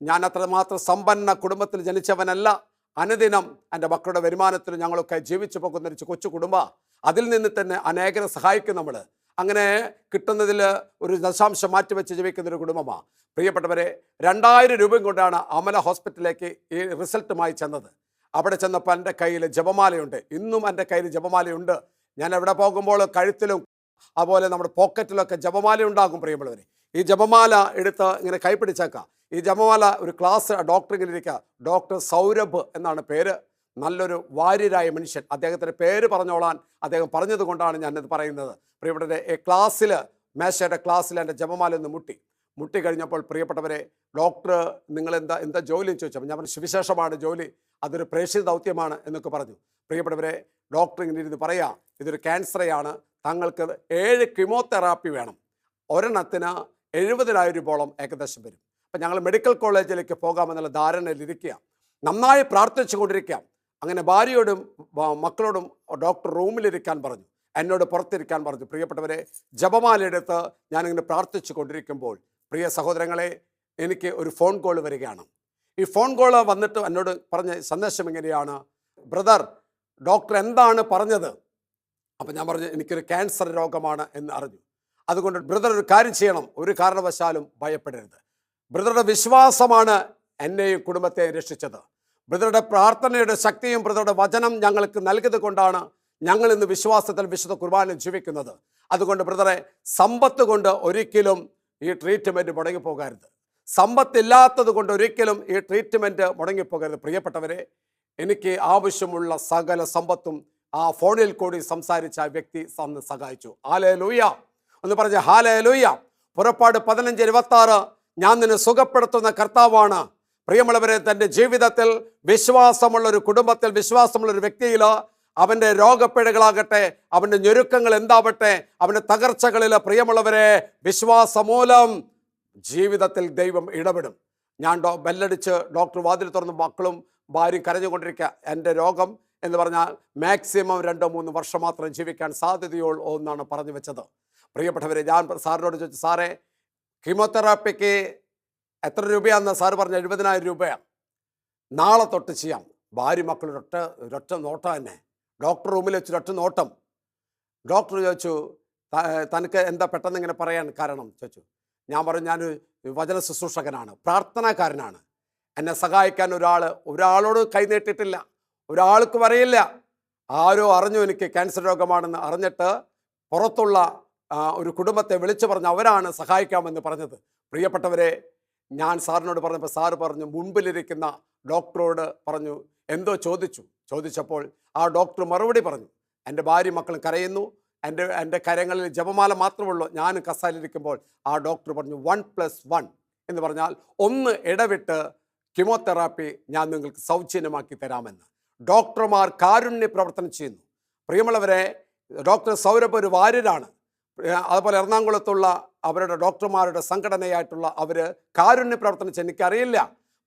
ഞാൻ അത്രമാത്രം സമ്പന്ന കുടുംബത്തിൽ ജനിച്ചവനല്ല. അനുദിനം എൻ്റെ മക്കളുടെ വരുമാനത്തിൽ ഞങ്ങളൊക്കെ ജീവിച്ചു പോകുന്ന കൊച്ചു കുടുംബം. അതിൽ നിന്ന് തന്നെ അനേകരെ സഹായിക്കും നമ്മൾ. അങ്ങനെ കിട്ടുന്നതിൽ ഒരു ദശാംശം മാറ്റിവെച്ച് ജീവിക്കുന്നൊരു കുടുംബമാണ്. പ്രിയപ്പെട്ടവരെ, 2000 രൂപയും കൊണ്ടാണ് അമല ഹോസ്പിറ്റലിലേക്ക് ഈ റിസൾട്ടുമായി ചെന്നത്. അവിടെ ചെന്നപ്പോൾ എൻ്റെ കയ്യിൽ ജപമാലയുണ്ട്. ഇന്നും എൻ്റെ കയ്യിൽ ജപമാലയുണ്ട്. ഞാൻ എവിടെ പോകുമ്പോൾ കഴുത്തിലും അതുപോലെ നമ്മുടെ പോക്കറ്റിലൊക്കെ ജപമാല ഉണ്ടാകും പ്രിയമുള്ളവരെ. ഈ ജപമാല എടുത്ത് ഇങ്ങനെ കൈപ്പിടിച്ചേക്കാം. ഈ ജപമാല ഒരു ക്ലാസ് ഡോക്ടർ ഇങ്ങനെ ഇരിക്കുക. ഡോക്ടർ സൗരഭ് എന്നാണ് പേര്. നല്ലൊരു വാര്യരായ മനുഷ്യൻ. അദ്ദേഹത്തിൻ്റെ പേര് പറഞ്ഞോളാൻ അദ്ദേഹം പറഞ്ഞത് കൊണ്ടാണ് ഞാനിത് പറയുന്നത്. പ്രിയപ്പെട്ടവരെ, ക്ലാസ്സിൽ മേശയുടെ ക്ലാസ്സിൽ എൻ്റെ ജപമാല ഒന്ന് മുട്ടി കഴിഞ്ഞപ്പോൾ പ്രിയപ്പെട്ടവരെ, ഡോക്ടർ നിങ്ങൾ എന്താ ജോലി എന്ന് ചോദിച്ചപ്പോൾ ഞാൻ പറഞ്ഞു സുവിശേഷമാണ് ജോലി, അതൊരു പ്രേക്ഷിത ദൗത്യമാണ് എന്നൊക്കെ പറഞ്ഞു. പ്രിയപ്പെട്ടവരെ, ഡോക്ടർ ഇങ്ങനെ ഇരുന്ന് പറയാം, ഇതൊരു ക്യാൻസറയാണ്, താങ്കൾക്ക് 7 കീമോതെറാപ്പി വേണം, ഒരെണ്ണത്തിന് 70,000 രൂപയോളം ഏകദേശം വരും. അപ്പം ഞങ്ങൾ മെഡിക്കൽ കോളേജിലേക്ക് പോകാമെന്നുള്ള ധാരണയിലിരിക്കുക, നന്നായി പ്രാർത്ഥിച്ചു കൊണ്ടിരിക്കാം. അങ്ങനെ ഭാര്യയോടും മക്കളോടും ഡോക്ടർ റൂമിലിരിക്കാൻ പറഞ്ഞു, എന്നോട് പുറത്തിരിക്കാൻ പറഞ്ഞു. പ്രിയപ്പെട്ടവരെ, ജപമാല എടുത്ത് ഞാനിങ്ങനെ പ്രാർത്ഥിച്ചു കൊണ്ടിരിക്കുമ്പോൾ പ്രിയ സഹോദരങ്ങളെ, എനിക്ക് ഒരു ഫോൺ കോൾ വരികയാണ്. ഈ ഫോൺ കോൾ വന്നിട്ട് എന്നോട് പറഞ്ഞ സന്ദേശം എങ്ങനെയാണ്, ബ്രദർ ഡോക്ടർ എന്താണ് പറഞ്ഞത്? അപ്പം ഞാൻ പറഞ്ഞു എനിക്കൊരു ക്യാൻസർ രോഗമാണ് എന്ന് അറിഞ്ഞു. അതുകൊണ്ട് ബ്രദർ ഒരു കാര്യം ചെയ്യണം, ഒരു കാരണവശാലും ഭയപ്പെടരുത്. ബ്രദറുടെ വിശ്വാസമാണ് എന്നെയും കുടുംബത്തെയും രക്ഷിച്ചത്. ബ്രദറുടെ പ്രാർത്ഥനയുടെ ശക്തിയും ബ്രദറുടെ വചനം ഞങ്ങൾക്ക് നൽകിയത് കൊണ്ടാണ് ഞങ്ങൾ ഇന്ന് വിശ്വാസത്തിൽ വിശുദ്ധ കുർബാന ജീവിക്കുന്നത്. അതുകൊണ്ട് ബ്രദറെ, സമ്പത്ത് കൊണ്ട് ഒരിക്കലും ഈ ട്രീറ്റ്മെൻറ്റ് മുടങ്ങിപ്പോകരുത്. സമ്പത്തില്ലാത്തത് കൊണ്ട് ഒരിക്കലും ഈ ട്രീറ്റ്മെൻറ്റ് മുടങ്ങിപ്പോകരുത്. പ്രിയപ്പെട്ടവരെ, എനിക്ക് ആവശ്യമുള്ള സകല സമ്പത്തും ആ ഫോണിൽ കൂടി സംസാരിച്ച ആ വ്യക്തി അന്ന് സഹായിച്ചു. ഹല്ലേലൂയ എന്ന് പറഞ്ഞ ഹല്ലേലൂയ. പുറപ്പാട് 15:26 ഞാൻ നിന്നെ സുഖപ്പെടുത്തുന്ന കർത്താവാണ്. പ്രിയമുള്ളവരെ, തൻ്റെ ജീവിതത്തിൽ വിശ്വാസമുള്ള ഒരു കുടുംബത്തിൽ, വിശ്വാസമുള്ള ഒരു വ്യക്തിയിൽ അവൻ്റെ രോഗപ്പിഴകളാകട്ടെ, അവൻ്റെ ഞെരുക്കങ്ങൾ എന്താവട്ടെ, അവൻ്റെ തകർച്ചകളിൽ പ്രിയമുള്ളവരെ, വിശ്വാസമൂലം ജീവിതത്തിൽ ദൈവം ഇടപെടും. ഞാൻ ബെല്ലടിച്ച് ഡോക്ടർ വാതിൽ തുറന്ന് മക്കളും ഭാര്യയും കരഞ്ഞുകൊണ്ടിരിക്കുക. എൻ്റെ രോഗം എന്ന് പറഞ്ഞാൽ മാക്സിമം 2-3 വർഷം മാത്രം ജീവിക്കാൻ സാധ്യതയുള്ളൂ എന്നാണ് പറഞ്ഞു വെച്ചത്. പ്രിയപ്പെട്ടവരെ, ഞാൻ സാറിനോട് ചോദിച്ചു, സാറേ കീമോതെറാപ്പിക്ക് എത്ര രൂപയാണെന്ന് സാറ് പറഞ്ഞ 70,000 രൂപയാണ്, നാളെ തൊട്ട് ചെയ്യാം. ഭാര്യ മക്കൾ ഒരൊറ്റ നോട്ടം തന്നെ, ഡോക്ടർ റൂമിൽ വെച്ചൊരൊറ്റ നോട്ടം. ഡോക്ടർ ചോദിച്ചു, തനിക്ക് എന്താ പെട്ടെന്ന് ഇങ്ങനെ പറയാൻ കാരണം ചോദിച്ചു. ഞാൻ പറഞ്ഞു, ഞാൻ വചന ശുശ്രൂഷകനാണ്, പ്രാർത്ഥനാക്കാരനാണ്. എന്നെ സഹായിക്കാൻ ഒരാളോട് കൈനീട്ടിട്ടില്ല, ഒരാൾക്ക് പറയില്ല. ആരോ അറിഞ്ഞു എനിക്ക് ക്യാൻസർ രോഗമാണെന്ന് അറിഞ്ഞിട്ട് പുറത്തുള്ള ഒരു കുടുംബത്തെ വിളിച്ചു പറഞ്ഞ് അവരാണ് സഹായിക്കാമെന്ന് പറഞ്ഞത്. പ്രിയപ്പെട്ടവരെ, ഞാൻ സാറിനോട് പറഞ്ഞപ്പോൾ സാറ് പറഞ്ഞു, മുൻപിലിരിക്കുന്ന ഡോക്ടറോട് പറഞ്ഞു, എന്തോ ചോദിച്ചപ്പോൾ ആ ഡോക്ടർ മറുപടി പറഞ്ഞു, എൻ്റെ ഭാര്യ മക്കളും കരയുന്നു, എൻ്റെ കരങ്ങളിൽ ജപമാല മാത്രമേ ഉള്ളൂ. ഞാൻ കസാലിരിക്കുമ്പോൾ ആ ഡോക്ടർ പറഞ്ഞു 1+1 എന്ന് പറഞ്ഞാൽ 1 ഇടവിട്ട് കീമോതെറാപ്പി ഞാൻ നിങ്ങൾക്ക് സൗജന്യമാക്കി തരാമെന്ന്. ഡോക്ടർമാർ കാരുണ്യ പ്രവർത്തനം ചെയ്യുന്നു. പ്രിയമുള്ളവരെ, ഡോക്ടർ സൗരഭ് ഒരു വാര്യരാണ്. അതുപോലെ എറണാകുളത്തുള്ള അവരുടെ ഡോക്ടർമാരുടെ സംഘടനയായിട്ടുള്ള അവർ കാരുണ്യ പ്രവർത്തനം ചെയ്യുന്ന എനിക്കറിയില്ല.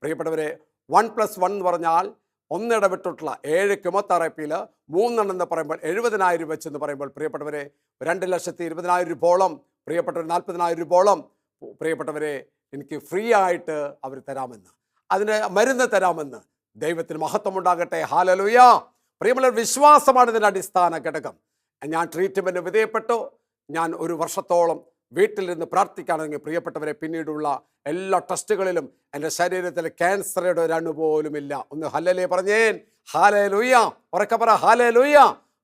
പ്രിയപ്പെട്ടവരെ, 1+1 എന്ന് പറഞ്ഞാൽ 1 ഇടവിട്ടിട്ടുള്ള 7 കീമോതെറാപ്പിയിൽ 3 എന്ന് പറയുമ്പോൾ 70,000 വെച്ചെന്ന് പറയുമ്പോൾ പ്രിയപ്പെട്ടവരെ, 2,20,000 രൂപയോളം, പ്രിയപ്പെട്ടവർ 40,000 രൂപയോളം പ്രിയപ്പെട്ടവരെ എനിക്ക് ഫ്രീ ആയിട്ട് അവർ തരാമെന്ന്, അതിന് മരുന്ന് തരാമെന്ന്. ദൈവത്തിന് മഹത്വമുണ്ടാകട്ടെ. ഹല്ലേലൂയ. പ്രിയമുള്ളവർ, വിശ്വാസമാണ് ഇതിൻ്റെ അടിസ്ഥാന ഘടകം. ഞാൻ ട്രീറ്റ്മെൻറ്റ് വിധേയപ്പെട്ടു. ഞാൻ 1 വർഷത്തോളം വീട്ടിലിരുന്ന് പ്രാർത്ഥിക്കുകയാണെങ്കിൽ പ്രിയപ്പെട്ടവരെ, പിന്നീടുള്ള എല്ലാ ടെസ്റ്റുകളിലും എൻ്റെ ശരീരത്തിൽ ക്യാൻസറുടെ ഒരു അണുപോലുമില്ല. ഒന്ന് ഹല്ലേലൂയ പറഞ്ഞേൻ. ഹല്ലേലൂയ. ഉറക്കെ പറ ഹല്ലേലൂയ.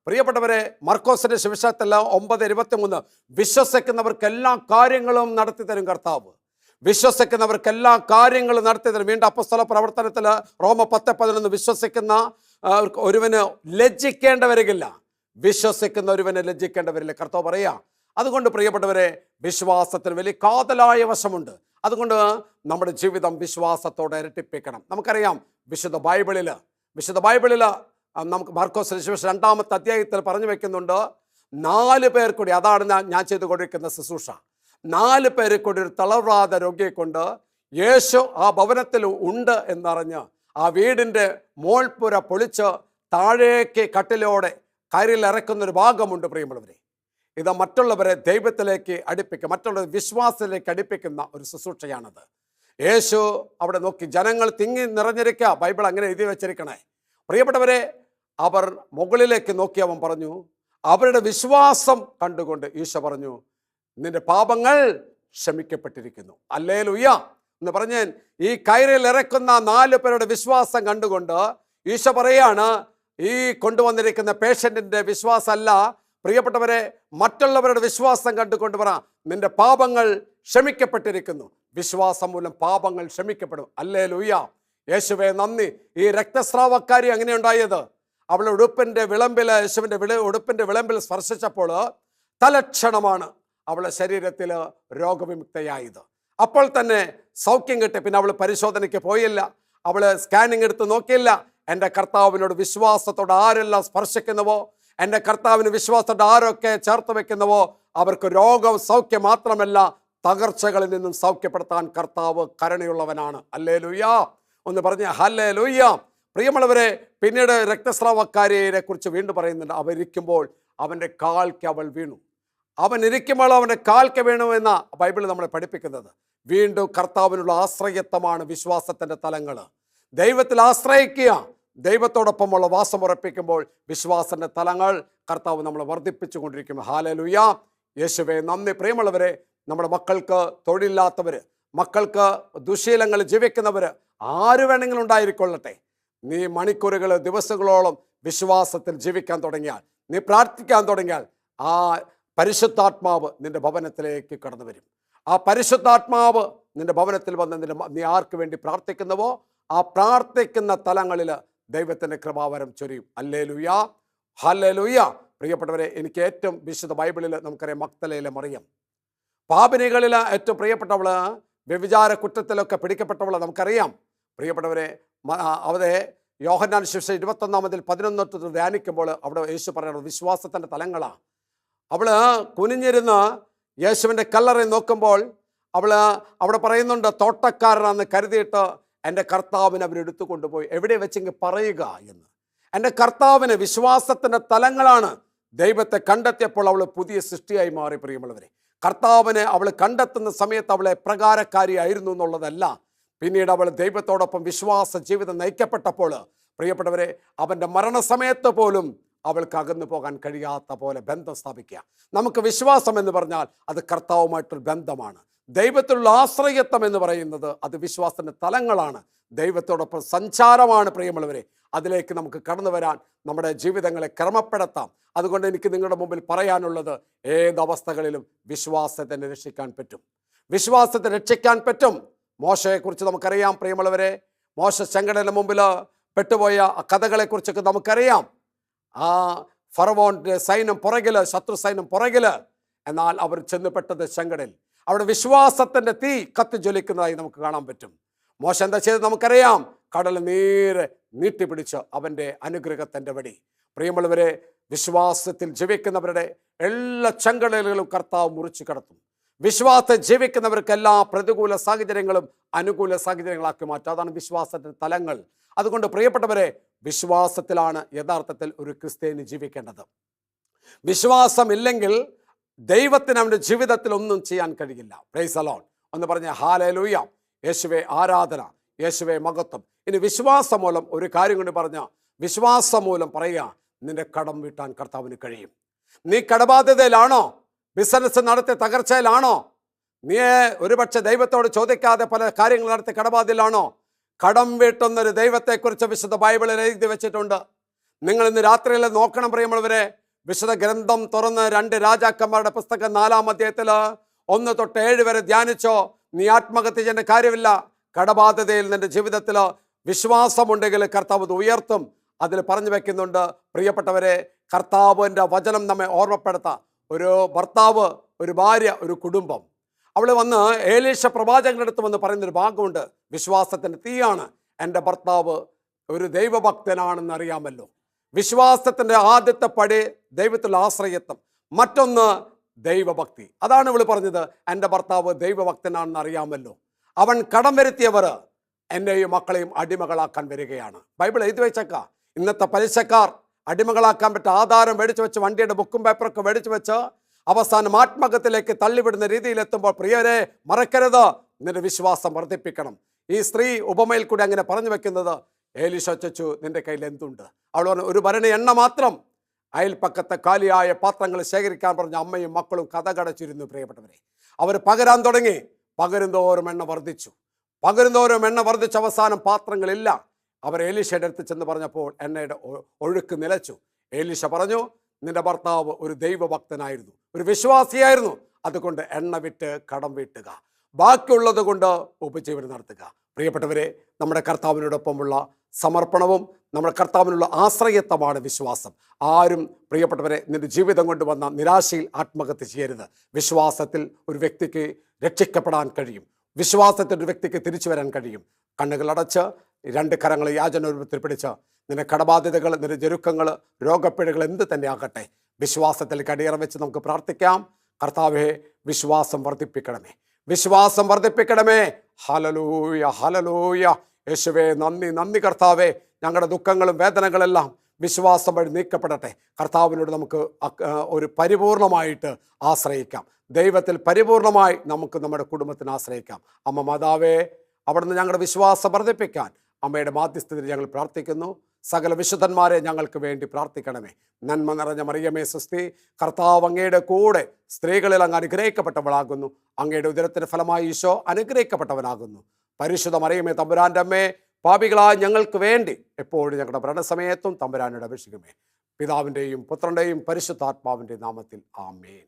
പ്രിയപ്പെട്ടവരെ, മർക്കോസിന്റെ സുവിശേഷത്തിൽ 9:23 വിശ്വസിക്കുന്നവർക്ക് എല്ലാ കാര്യങ്ങളും നടത്തി തരും കർത്താവ്. വിശ്വസിക്കുന്നവർക്ക് എല്ലാ കാര്യങ്ങളും നടത്തി തരും. വീണ്ടും അപ്പോസ്തല പ്രവർത്തനത്തിൽ റോമ 10:11 വിശ്വസിക്കുന്ന ഒരുവന് ലജ്ജിക്കേണ്ട വരികില്ല, വിശ്വസിക്കുന്ന ഒരുവന് ലജ്ജിക്കേണ്ട വരില്ല കർത്താവ് പറയാ. അതുകൊണ്ട് പ്രിയപ്പെട്ടവരെ, വിശ്വാസത്തിന് വലിയ കാതലായ വശമുണ്ട്. അതുകൊണ്ട് നമ്മുടെ ജീവിതം വിശ്വാസത്തോടെ ഇരട്ടിപ്പിക്കണം. നമുക്കറിയാം, വിശുദ്ധ ബൈബിളിൽ നമുക്ക് മാർക്കോസ് സുവിശേഷം 2-ാമത്തെ അധ്യായത്തിൽ പറഞ്ഞു വെക്കുന്നുണ്ട്, 4 പേർ കൂടി, അതാണ് ഞാൻ ചെയ്തുകൊണ്ടിരിക്കുന്ന ശുശ്രൂഷ, 4 പേരെ കൂടി ഒരു തളർവാദ രോഗിയെ കൊണ്ട് യേശു ആ ഭവനത്തിൽ ഉണ്ട് എന്നറിഞ്ഞ് ആ വീടിൻ്റെ മോൾപ്പുര പൊളിച്ച് താഴേക്ക് കട്ടിലോടെ കയറിൽ ഇറക്കുന്നൊരു ഭാഗമുണ്ട്. പ്രിയമുള്ളവരെ, ഇത് മറ്റുള്ളവരെ ദൈവത്തിലേക്ക് അടുപ്പിക്കുക, മറ്റുള്ളവരെ വിശ്വാസത്തിലേക്ക് അടുപ്പിക്കുന്ന ഒരു ശുശ്രൂഷയാണത്. യേശു അവിടെ നോക്കി, ജനങ്ങൾ തിങ്ങി നിറഞ്ഞിരിക്കുക, ബൈബിൾ അങ്ങനെ എഴുതി വെച്ചിരിക്കണേ. പ്രിയപ്പെട്ടവരെ, അവർ മുകളിലേക്ക് നോക്കി അവൻ പറഞ്ഞു, അവരുടെ വിശ്വാസം കണ്ടുകൊണ്ട് ഈശോ പറഞ്ഞു, നിന്റെ പാപങ്ങൾ ക്ഷമിക്കപ്പെട്ടിരിക്കുന്നു. ഹല്ലേലൂയ എന്ന് പറഞ്ഞ് ഈ കയറിൽ ഇറക്കുന്ന 4 പേരുടെ വിശ്വാസം കണ്ടുകൊണ്ട് ഈശോ പറയാണ്, ഈ കൊണ്ടുവന്നിരിക്കുന്ന പേഷ്യൻറ്റിൻ്റെ വിശ്വാസമല്ല പ്രിയപ്പെട്ടവരെ, മറ്റുള്ളവരുടെ വിശ്വാസം കണ്ടുകൊണ്ട് പറ, നിന്റെ പാപങ്ങൾ ക്ഷമിക്കപ്പെട്ടിരിക്കുന്നു. വിശ്വാസം മൂലം പാപങ്ങൾ ക്ഷമിക്കപ്പെടും. ഹല്ലേലൂയ, യേശുവേ നന്ദി. ഈ രക്തസ്രാവക്കാരി എങ്ങനെ ഉണ്ടായത്? അവളുടെ ഉടുപ്പിൻ്റെ വിളമ്പിൽ, യേശുവിൻ്റെ ഉടുപ്പിൻ്റെ വിളമ്പിൽ സ്പർശിച്ചപ്പോൾ തലക്ഷണമാണ് അവളുടെ ശരീരത്തിൽ രോഗവിമുക്തയായത്. അപ്പോൾ തന്നെ സൗഖ്യം കിട്ടി. പിന്നെ അവൾ പരിശോധനയ്ക്ക് പോയില്ല, അവൾ സ്കാനിങ് എടുത്ത് നോക്കിയില്ല. എൻ്റെ കർത്താവിനോട് വിശ്വാസത്തോടെ ആരെല്ലാം സ്പർശിക്കുന്നുവോ, എൻ്റെ കർത്താവിന് വിശ്വാസത്തോടെ ആരൊക്കെ ചേർത്ത് വെക്കുന്നുവോ, അവർക്ക് രോഗം സൗഖ്യം മാത്രമല്ല, തകർച്ചകളിൽ നിന്നും സൗഖ്യപ്പെടുത്താൻ കർത്താവ് കരുണയുള്ളവനാണ്. ഹല്ലേലൂയ, ഒന്ന് പറഞ്ഞ ഹല്ലേലൂയ. പ്രിയമുള്ളവരെ, പിന്നീട് രക്തസ്രാവക്കാരിയെ കുറിച്ച് വീണ്ടും പറയുന്നുണ്ട്. അവൻ ഇരിക്കുമ്പോൾ അവൻ്റെ കാൽക്ക് അവൾ വീണു. അവൻ ഇരിക്കുമ്പോൾ അവൻ്റെ കാൽക്ക് വീണു എന്ന ബൈബിൾ നമ്മളെ പഠിപ്പിക്കുന്നത്. വീണ്ടും കർത്താവിനുള്ള ആശ്രയത്വമാണ് വിശ്വാസത്തിൻ്റെ തലങ്ങൾ. ദൈവത്തിൽ ആശ്രയിക്കുക, ദൈവത്തോടൊപ്പമുള്ള വാസം ഉറപ്പിക്കുമ്പോൾ വിശ്വാസത്തിൻ്റെ തലങ്ങൾ കർത്താവ് നമ്മളെ വർദ്ധിപ്പിച്ചു കൊണ്ടിരിക്കും. ഹല്ലേലൂയ, യേശുവേ നന്ദി. പ്രിയമുള്ളവരെ, നമ്മുടെ മക്കൾക്ക് തൊഴിലില്ലാത്തവർ, മക്കൾക്ക് ദുശീലങ്ങൾ ജീവിക്കുന്നവർ, ആര് വേണമെങ്കിലും ഉണ്ടായിരിക്കൊള്ളട്ടെ, നീ മണിക്കൂറുകൾ ദിവസങ്ങളോളം വിശ്വാസത്തിൽ ജീവിക്കാൻ തുടങ്ങിയാൽ, നീ പ്രാർത്ഥിക്കാൻ തുടങ്ങിയാൽ, ആ പരിശുദ്ധാത്മാവ് നിന്റെ ഭവനത്തിലേക്ക് കടന്നു വരും. ആ പരിശുദ്ധാത്മാവ് നിന്റെ ഭവനത്തിൽ വന്ന് നീ ആർക്ക് വേണ്ടി പ്രാർത്ഥിക്കുന്നുവോ ആ പ്രാർത്ഥിക്കുന്ന തലങ്ങളിൽ ദൈവത്തിൻ്റെ കൃപാവരം ചൊരിയും. Hallelujah, hallelujah. പ്രിയപ്പെട്ടവരെ, എനിക്ക് ഏറ്റവും വിശുദ്ധ ബൈബിളിൽ നമുക്കറിയാം മഗ്ദലേയിലെ മറിയം, പാപിനികളിൽ ഏറ്റവും പ്രിയപ്പെട്ടവള്, വ്യഭിചാര കുറ്റത്തിലൊക്കെ പിടിക്കപ്പെട്ടവള് നമുക്കറിയാം. പ്രിയപ്പെട്ടവരെ, അവിടെ യോഹന്നാൻ സുവിശേഷം 21:11 ധ്യാനിക്കുമ്പോൾ അവിടെ യേശു പറയുന്നത് വിശ്വാസത്തിൻ്റെ തലങ്ങളാണ്. അവള് കുനിഞ്ഞിരുന്ന് യേശുവിൻ്റെ കല്ലറയിൽ നോക്കുമ്പോൾ അവിടെ പറയുന്നുണ്ട്, തോട്ടക്കാരനാണെന്ന് കരുതിയിട്ട് എൻ്റെ കർത്താവിനെ അവരെടുത്തു കൊണ്ടുപോയി. എവിടെ വെച്ചെങ്കിൽ പറയുക എന്ന്. എൻ്റെ കർത്താവിന് വിശ്വാസത്തിൻ്റെ തലങ്ങളാണ്. ദൈവത്തെ കണ്ടെത്തിയപ്പോൾ അവൾ പുതിയ സൃഷ്ടിയായി മാറി. പ്രിയമുള്ളവരെ, കർത്താവിനെ അവൾ കണ്ടെത്തുന്ന സമയത്ത് അവളെ പ്രകാരക്കാരിയായിരുന്നു എന്നുള്ളതല്ല, പിന്നീട് അവൾ ദൈവത്തോടൊപ്പം വിശ്വാസ ജീവിതം നയിക്കപ്പെട്ടപ്പോൾ പ്രിയപ്പെട്ടവരെ, അവൻ്റെ മരണസമയത്ത് പോലും അവൾക്ക് അകന്നു പോകാൻ കഴിയാത്ത പോലെ ബന്ധം സ്ഥാപിക്കുക. നമുക്ക് വിശ്വാസം എന്ന് പറഞ്ഞാൽ അത് കർത്താവുമായിട്ടൊരു ബന്ധമാണ്. ദൈവത്തിലുള്ള ആശ്രയത്വം എന്ന് പറയുന്നത് അത് വിശ്വാസത്തിൻ്റെ തലങ്ങളാണ്, ദൈവത്തോടൊപ്പം സഞ്ചാരമാണ്. പ്രിയമുള്ളവരെ, അതിലേക്ക് നമുക്ക് കടന്നു വരാൻ നമ്മുടെ ജീവിതങ്ങളെ ക്രമപ്പെടുത്താം. അതുകൊണ്ട് എനിക്ക് നിങ്ങളുടെ മുമ്പിൽ പറയാനുള്ളത്, ഏതവസ്ഥകളിലും വിശ്വാസത്തെ രക്ഷിക്കാൻ പറ്റും, വിശ്വാസത്തെ രക്ഷിക്കാൻ പറ്റും. മോശയെക്കുറിച്ച് നമുക്കറിയാം. പ്രിയമുള്ളവരെ, മോശ ചെങ്കടലിന് മുമ്പിൽ പെട്ടുപോയ കഥകളെക്കുറിച്ചൊക്കെ നമുക്കറിയാം. ആ ഫറവോന്റെ സൈന്യം പുറകിൽ, ശത്രു സൈന്യം പുറകിൽ, എന്നാൽ അവർ ചെന്നുപെട്ടത് ചെങ്കടൽ. അവിടെ വിശ്വാസത്തിൻ്റെ തീ കത്തിജ്വലിക്കുന്നതായി നമുക്ക് കാണാൻ പറ്റും. മോശ എന്താ ചെയ്തത് നമുക്കറിയാം. കടൽ നേരെ നീട്ടിപ്പിടിച്ച് അവൻ്റെ അനുഗ്രഹത്തിൻ്റെ വടി. പ്രിയമുള്ളവരെ, വിശ്വാസത്തിൽ ജീവിക്കുന്നവരുടെ എല്ലാ ചെങ്കടലുകളും കർത്താവ് മുറിച്ചു കടത്തും. വിശ്വാസത്തിൽ ജീവിക്കുന്നവർക്ക് എല്ലാ പ്രതികൂല സാഹചര്യങ്ങളും അനുകൂല സാഹചര്യങ്ങളാക്കി മാറ്റും. അതാണ് വിശ്വാസത്തിൻ്റെ തലങ്ങൾ. അതുകൊണ്ട് പ്രിയപ്പെട്ടവരെ, വിശ്വാസത്തിലാണ് യഥാർത്ഥത്തിൽ ഒരു ക്രിസ്ത്യാനി ജീവിക്കേണ്ടത്. വിശ്വാസമില്ലെങ്കിൽ ദൈവത്തിന് അവൻ്റെ ജീവിതത്തിൽ ഒന്നും ചെയ്യാൻ കഴിയില്ല. Praise the Lord. ഒന്ന് പറഞ്ഞ ഹല്ലേലൂയ. യേശുവേ ആരാധന, യേശുവേ മഹത്വം. ഇനി വിശ്വാസം മൂലം ഒരു കാര്യം കൊണ്ട് പറഞ്ഞ, വിശ്വാസം മൂലം പറയുക, നിന്റെ കടം വീട്ടാൻ കർത്താവിന് കഴിയും. നീ കടബാധ്യതയിലാണോ? ബിസിനസ് നടത്തി തകർച്ചയിലാണോ? നീ ഒരുപക്ഷെ ദൈവത്തോട് ചോദിക്കാതെ പല കാര്യങ്ങൾ നടത്തി കടബാധ്യതയിലാണോ? കടം വീട്ടുന്നൊരു ദൈവത്തെക്കുറിച്ച് വിശുദ്ധ ബൈബിളിൽ എഴുതി വെച്ചിട്ടുണ്ട്. നിങ്ങൾ ഇന്ന് രാത്രിയിൽ നോക്കണം പ്രിയമുള്ളവരെ. വിശുദ്ധ ഗ്രന്ഥം തുറന്ന് 2 രാജാക്കന്മാരുടെ പുസ്തകം 4-ാം അധ്യായത്തിൽ 1 തൊട്ട് 7 വരെ ധ്യാനിച്ചോ, നീ ആത്മഹത്യ ചെയ്യേണ്ട കാര്യമില്ല. കടബാധ്യതയിൽ നിന്റെ ജീവിതത്തിൽ വിശ്വാസമുണ്ടെങ്കിൽ കർത്താവ് ഇത് ഉയർത്തും. അതിൽ പറഞ്ഞു വെക്കുന്നുണ്ട്. പ്രിയപ്പെട്ടവരെ, കർത്താവിൻ്റെ വചനം നമ്മെ ഓർമ്മപ്പെടുത്താം. ഒരു ഭർത്താവ്, ഒരു ഭാര്യ, ഒരു കുടുംബം. അവൾ വന്ന് ഏലീശ പ്രവാചകന്റെ അടുത്ത് വന്ന് പറയുന്നൊരു ഭാഗമുണ്ട്. വിശ്വാസത്തിൻ്റെ തീയാണ്. എൻ്റെ ഭർത്താവ് ഒരു ദൈവഭക്തനാണെന്ന് അറിയാമല്ലോ. വിശ്വാസത്തിൻ്റെ ആദ്യത്തെ പടി ദൈവത്തിലുള്ള ആശ്രയത്വം, മറ്റൊന്ന് ദൈവഭക്തി. അതാണ് ഇവൾ പറഞ്ഞത്, എൻ്റെ ഭർത്താവ് ദൈവഭക്തനാണെന്ന് അറിയാമല്ലോ. അവൻ കടം വരുത്തിയവർ എന്നെയും മക്കളെയും അടിമകളാക്കാൻ വരികയാണ്. ബൈബിൾ എഴുതി വെച്ചേക്കാം. ഇന്നത്തെ പലിശക്കാർ അടിമകളാക്കാൻ പറ്റും ആധാരം മേടിച്ചു വെച്ച്, വണ്ടിയുടെ ബുക്കും പേപ്പറൊക്കെ മേടിച്ചു വെച്ച് അവസാനം ആത്മഹത്യത്തിലേക്ക് തള്ളിവിടുന്ന രീതിയിലെത്തുമ്പോൾ പ്രിയരെ മറക്കരുത്, നിന്റെ വിശ്വാസം വർദ്ധിപ്പിക്കണം. ഈ സ്ത്രീ ഉപമയിൽ കൂടി അങ്ങനെ പറഞ്ഞു വെക്കുന്നത്, ഏലീശ ചോദിച്ചു, നിന്റെ കയ്യിൽ എന്തുണ്ട്? അവൾ പറഞ്ഞു, ഒരു ഭരണി എണ്ണ മാത്രം. അയൽപ്പക്കത്തെ കാലിയായ പാത്രങ്ങൾ ശേഖരിക്കാൻ പറഞ്ഞ അമ്മയും മക്കളും കഥകടച്ചിരുന്നു. പ്രിയപ്പെട്ടവരെ, അവർ പകരാൻ തുടങ്ങി. പകരുന്തോറും എണ്ണ വർദ്ധിച്ചു, പകരുന്തോറും എണ്ണ വർദ്ധിച്ച അവസാനം പാത്രങ്ങളില്ല. അവർ ഏലീശയുടെ അടുത്ത് ചെന്ന് പറഞ്ഞപ്പോൾ എണ്ണയുടെ ഒഴുക്ക് നിലച്ചു. ഏലീശ പറഞ്ഞു, നിന്റെ ഭർത്താവ് ഒരു ദൈവഭക്തനായിരുന്നു, ഒരു വിശ്വാസിയായിരുന്നു. അതുകൊണ്ട് എണ്ണ വിട്ട് കടം വീട്ടുക, ബാക്കിയുള്ളത് കൊണ്ട് ഉപജീവനം നടത്തുക. പ്രിയപ്പെട്ടവരെ, നമ്മുടെ കർത്താവിനോടൊപ്പമുള്ള സമർപ്പണവും നമ്മുടെ കർത്താവിനുള്ള ആശ്രയത്വമാണ് വിശ്വാസം. ആരും പ്രിയപ്പെട്ടവരെ നിന്റെ ജീവിതം കൊണ്ട് വന്ന നിരാശയിൽ ആത്മഹത്യ ചെയ്യരുത്. വിശ്വാസത്തിൽ ഒരു വ്യക്തിക്ക് രക്ഷിക്കപ്പെടാൻ കഴിയും. വിശ്വാസത്തിൽ ഒരു വ്യക്തിക്ക് തിരിച്ചു വരാൻ കഴിയും. കണ്ണുകൾ അടച്ച് രണ്ട് കരങ്ങൾ യാചനരൂപത്തിൽ പിടിച്ച് നിന്റെ കടബാധ്യതകൾ, നിന്റെ ജരുക്കങ്ങൾ, രോഗപ്പിഴകൾ എന്ത് തന്നെ ആകട്ടെ, വിശ്വാസത്തിൽ കടിയറ വെച്ച് നമുക്ക് പ്രാർത്ഥിക്കാം. കർത്താവേ, വിശ്വാസം വർദ്ധിപ്പിക്കണമേ, വിശ്വാസം വർദ്ധിപ്പിക്കണമേ. Hallelujah, hallelujah. യേശുവേ, നന്ദി, നന്ദി കർത്താവേ. ഞങ്ങളുടെ ദുഃഖങ്ങളും വേദനകളെല്ലാം വിശ്വാസം വഴി നീക്കപ്പെടട്ടെ. കർത്താവിനോട് നമുക്ക് ഒരു പരിപൂർണമായിട്ട് ആശ്രയിക്കാം. ദൈവത്തിൽ പരിപൂർണമായി നമുക്ക് നമ്മുടെ കുടുംബത്തിന് ആശ്രയിക്കാം. അമ്മ മാതാവേ, അവിടുന്ന് ഞങ്ങളുടെ വിശ്വാസം വർദ്ധിപ്പിക്കാൻ അമ്മയുടെ മാധ്യസ്ഥതയിൽ ഞങ്ങൾ പ്രാർത്ഥിക്കുന്നു. സകല വിശുദ്ധന്മാരെ ഞങ്ങൾക്ക് വേണ്ടി പ്രാർത്ഥിക്കണമേ. നന്മ നിറഞ്ഞ മറിയമേ സ്വസ്തി, കർത്താവ് അങ്ങയുടെ കൂടെ സ്ത്രീകളിൽ അങ്ങ് അനുഗ്രഹിക്കപ്പെട്ടവളാകുന്നു. അങ്ങയുടെ ഉദരത്തിന് ഫലമായി ഈശോ അനുഗ്രഹിക്കപ്പെട്ടവനാകുന്നു. പരിശുദ്ധ മറിയമേ തമ്പുരാൻ്റെ അമ്മേ, പാപികളായ ഞങ്ങൾക്ക് വേണ്ടി എപ്പോഴും ഞങ്ങളുടെ മരണസമയത്തും തമ്പുരാനോട് അപേക്ഷിക്കുമേ. പിതാവിൻ്റെയും പുത്രൻ്റെയും പരിശുദ്ധാത്മാവിൻ്റെയും നാമത്തിൽ ആമേൻ.